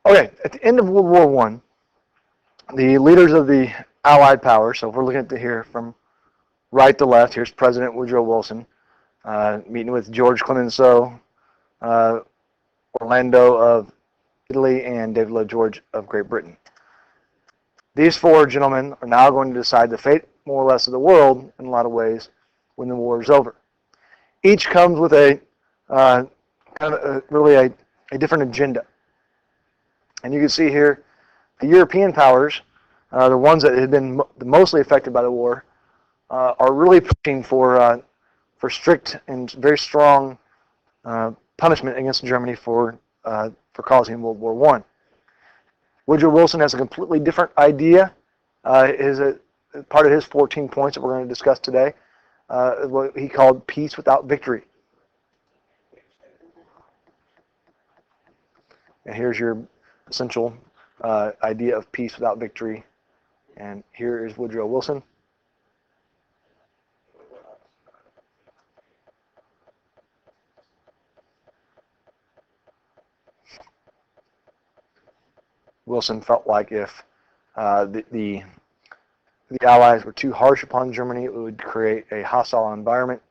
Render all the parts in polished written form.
Okay, at the end of World War One, the leaders of the Allied powers, so if we're looking at here from right to left, here's President Woodrow Wilson meeting with George Clemenceau, uh, Orlando of Italy, and David Lloyd George of Great Britain. These four gentlemen are now going to decide the fate, more or less, of the world in a lot of ways when the war is over. Each comes with a kind of really a different agenda. And you can see here the European powers, the ones that had been mostly affected by the war, are really pushing for strict and very strong punishment against Germany for causing World War One. Woodrow Wilson has a completely different idea. Part of his 14 points that we're going to discuss today, what he called peace without victory. And here's your essential idea of peace without victory. And here is Woodrow Wilson. Wilson felt like if the Allies were too harsh upon Germany, it would create a hostile environment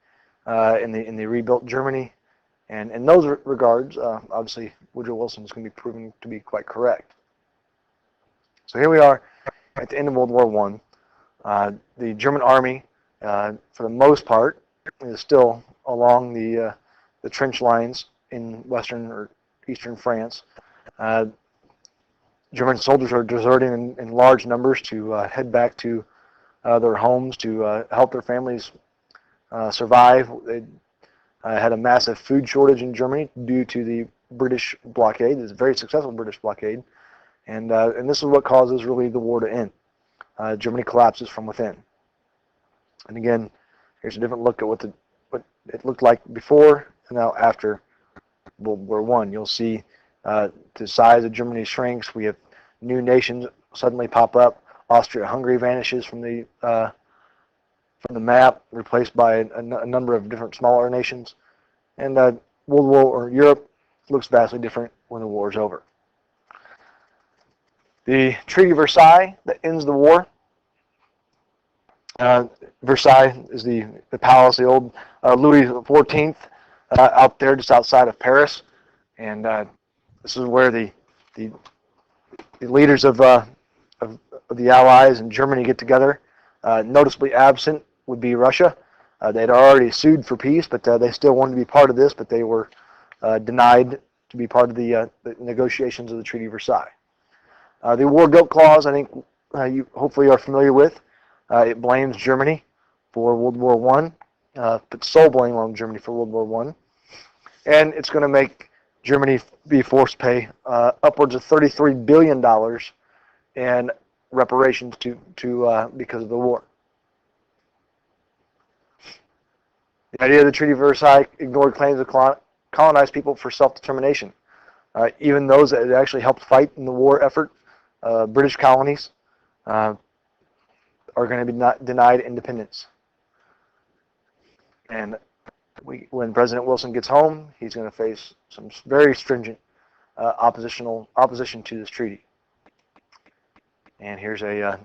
in the rebuilt Germany. And in those regards, obviously, Woodrow Wilson is going to be proven to be quite correct. So here we are at the end of World War One. The German army, for the most part, is still along the trench lines in western or eastern France. German soldiers are deserting in large numbers to head back to their homes to help their families survive. They had a massive food shortage in Germany due to the British blockade. It's a very successful British blockade, and this is what causes really the war to end. Germany collapses from within. And again, here's a different look at what it looked like before and now after World War One. You'll see the size of Germany shrinks. We have new nations suddenly pop up. Austria-Hungary vanishes from the map, replaced by a number of different smaller nations. And World War or Europe looks vastly different when the war is over. The Treaty of Versailles that ends the war. Versailles is the palace, the old Louis XIV, out there just outside of Paris, and this is where the leaders of the Allies and Germany get together. Noticeably absent would be Russia. They'd already sued for peace, but they still wanted to be part of this, but they were denied to be part of the negotiations of the Treaty of Versailles. The War Guilt Clause, I think you hopefully are familiar with. It blames Germany for World War One, puts sole blame on Germany for World War One, and it's going to make Germany be forced to pay upwards of $33 billion in reparations to because of the war. The idea of the Treaty of Versailles ignored claims of colonized people for self-determination. Even those that had actually helped fight in the war effort, British colonies, are going to be denied independence. And when President Wilson gets home, he's going to face some very stringent opposition to this treaty. And here's a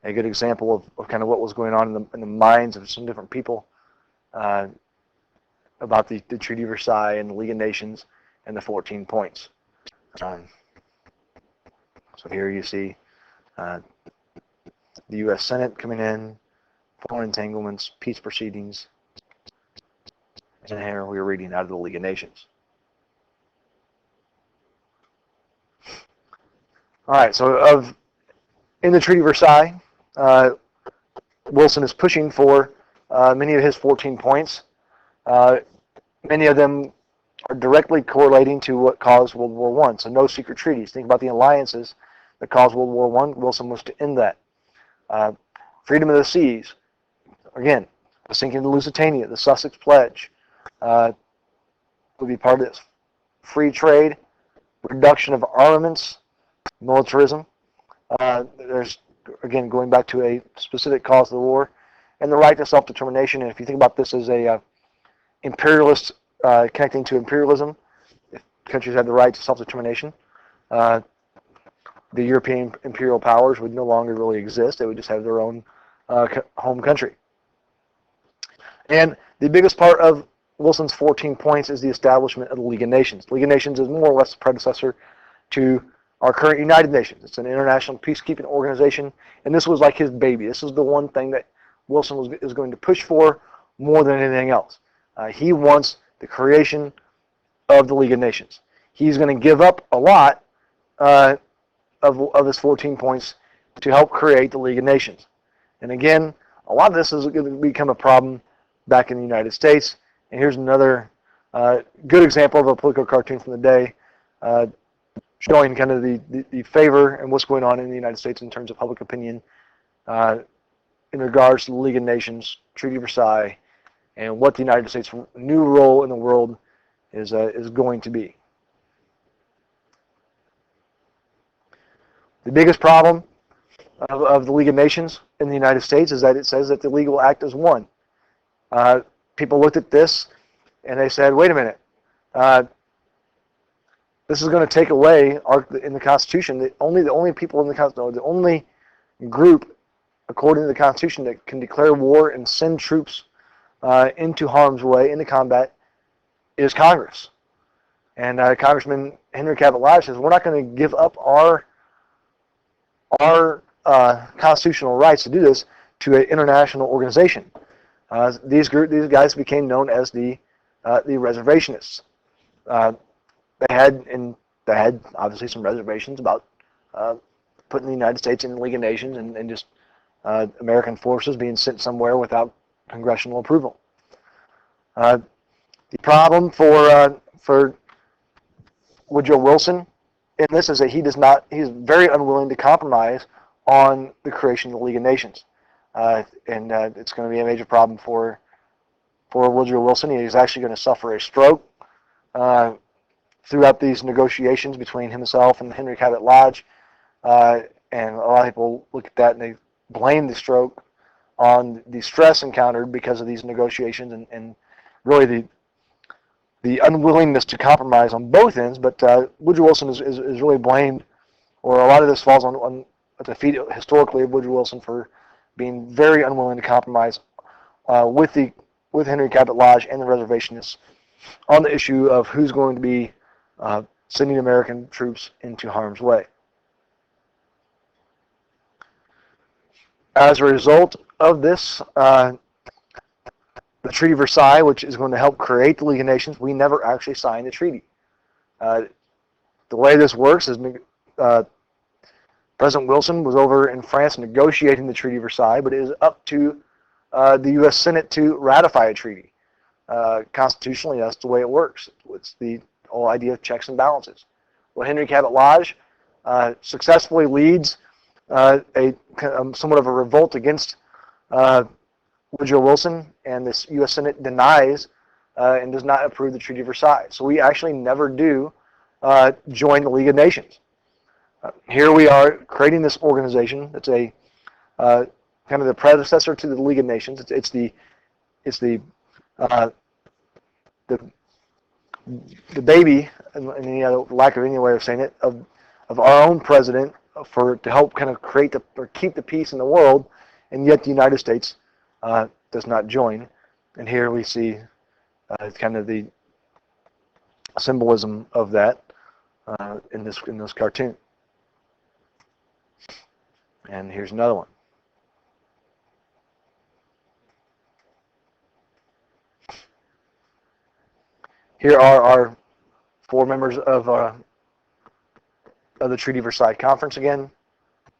good example of kind of what was going on in the minds of some different people about the Treaty of Versailles and the League of Nations and the 14 points. So here you see the U.S. Senate coming in, foreign entanglements, peace proceedings, and here we are reading out of the League of Nations. All right, so in the Treaty of Versailles, Wilson is pushing for many of his 14 points. Many of them are directly correlating to what caused World War I. So no secret treaties. Think about the alliances that caused World War I. Wilson was to end that. Freedom of the seas. Again, the sinking of the Lusitania, the Sussex Pledge would be part of this. Free trade, reduction of armaments, militarism. There's, again, going back to a specific cause of the war, and the right to self-determination. And if you think about this as a imperialist, connecting to imperialism, if countries had the right to self-determination, the European imperial powers would no longer really exist. They would just have their own home country. And the biggest part of Wilson's 14 points is the establishment of the League of Nations. The League of Nations is more or less the predecessor to our current United Nations. It's an international peacekeeping organization, and this was like his baby. This is the one thing that Wilson is going to push for more than anything else. He wants the creation of the League of Nations. He's going to give up a lot of his 14 points to help create the League of Nations. And again, a lot of this is going to become a problem back in the United States. And here's another good example of a political cartoon from the day, showing kind of the favor and what's going on in the United States in terms of public opinion in regards to the League of Nations, Treaty of Versailles, and what the United States' new role in the world is going to be. The biggest problem of the League of Nations in the United States is that it says that the League will act as one. People looked at this and they said, wait a minute, this is going to take away in the Constitution, the only people in the Constitution, the only group according to the Constitution that can declare war and send troops into harm's way, into combat, is Congress. And Congressman Henry Cabot Lodge says, we're not going to give up our constitutional rights to do this to an international organization. These guys became known as the reservationists. They had obviously some reservations about putting the United States in the League of Nations and just American forces being sent somewhere without congressional approval. The problem for Woodrow Wilson in this is that he's very unwilling to compromise on the creation of the League of Nations. And it's going to be a major problem for Woodrow Wilson. He's actually going to suffer a stroke throughout these negotiations between himself and Henry Cabot Lodge. And a lot of people look at that and they blame the stroke on the stress encountered because of these negotiations and really the unwillingness to compromise on both ends. But Woodrow Wilson is really blamed, or a lot of this falls on the feet historically of Woodrow Wilson for being very unwilling to compromise with Henry Cabot Lodge and the reservationists on the issue of who's going to be sending American troops into harm's way. As a result of this, the Treaty of Versailles, which is going to help create the League of Nations, we never actually signed the treaty. The way this works is President Wilson was over in France negotiating the Treaty of Versailles, but it is up to the U.S. Senate to ratify a treaty. Constitutionally, that's the way it works. It's the whole idea of checks and balances. Well, Henry Cabot Lodge successfully leads somewhat of a revolt against Woodrow Wilson, and this U.S. Senate denies and does not approve the Treaty of Versailles. So we actually never do join the League of Nations. Here we are creating this organization that's a kind of the predecessor to the League of Nations. It's the baby, and any lack of any way of saying it, of our own president to help kind of create or keep the peace in the world, and yet the United States does not join. And here we see kind of the symbolism of that in this cartoon. And here's another one. Here are our 4 members of the Treaty of Versailles Conference again: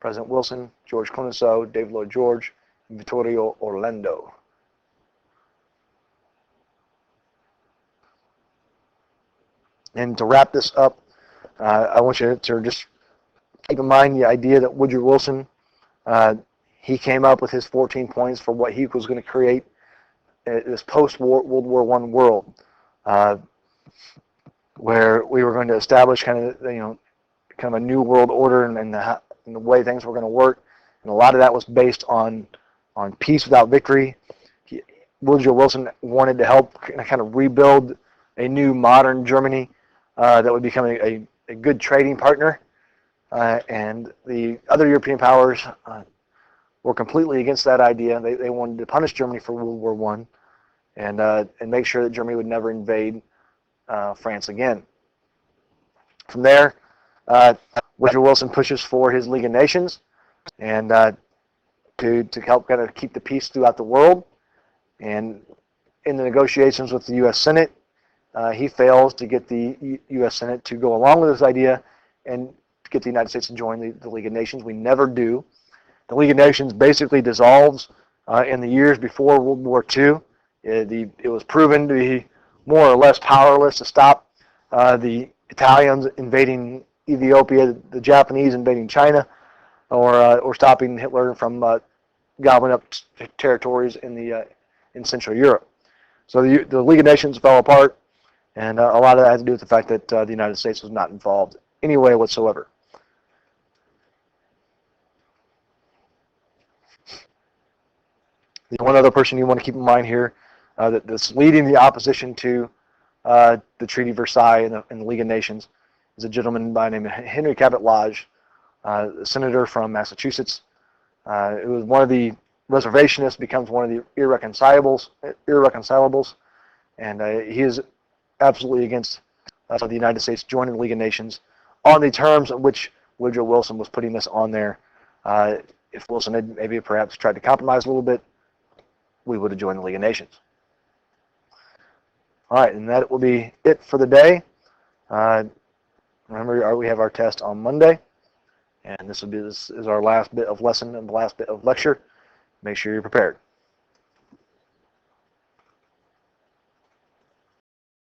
President Wilson, George Clemenceau, David Lloyd George, and Vittorio Orlando. And to wrap this up, I want you to just keep in mind the idea that Woodrow Wilson, he came up with his 14 points for what he was going to create this post-World War I world, where we were going to establish kind of a new world order and the way things were going to work. And a lot of that was based on peace without victory. Woodrow Wilson wanted to help kind of rebuild a new modern Germany that would become a good trading partner and the other European powers were completely against that idea. They wanted to punish Germany for World War One and make sure that Germany would never invade France again. From there, Woodrow Wilson pushes for his League of Nations and to help kind of keep the peace throughout the world. And in the negotiations with the U.S. Senate, he fails to get the U.S. Senate to go along with this idea and to get the United States to join the League of Nations. We never do. The League of Nations basically dissolves in the years before World War II. It was proven to be more or less powerless to stop the Italians invading Ethiopia, the Japanese invading China, or stopping Hitler from gobbling up territories in Central Europe. So the League of Nations fell apart, and a lot of that had to do with the fact that the United States was not involved any way whatsoever. The one other person you want to keep in mind here that's leading the opposition to the Treaty of Versailles and the League of Nations is a gentleman by the name of Henry Cabot Lodge, a senator from Massachusetts. It was one of the reservationists, becomes one of the irreconcilables, and he is absolutely against the United States joining the League of Nations on the terms in which Woodrow Wilson was putting this on there. If Wilson had maybe perhaps tried to compromise a little bit, we would have joined the League of Nations. All right, and that will be it for the day. Remember, we have our test on Monday, and this is our last bit of lesson and the last bit of lecture. Make sure you're prepared.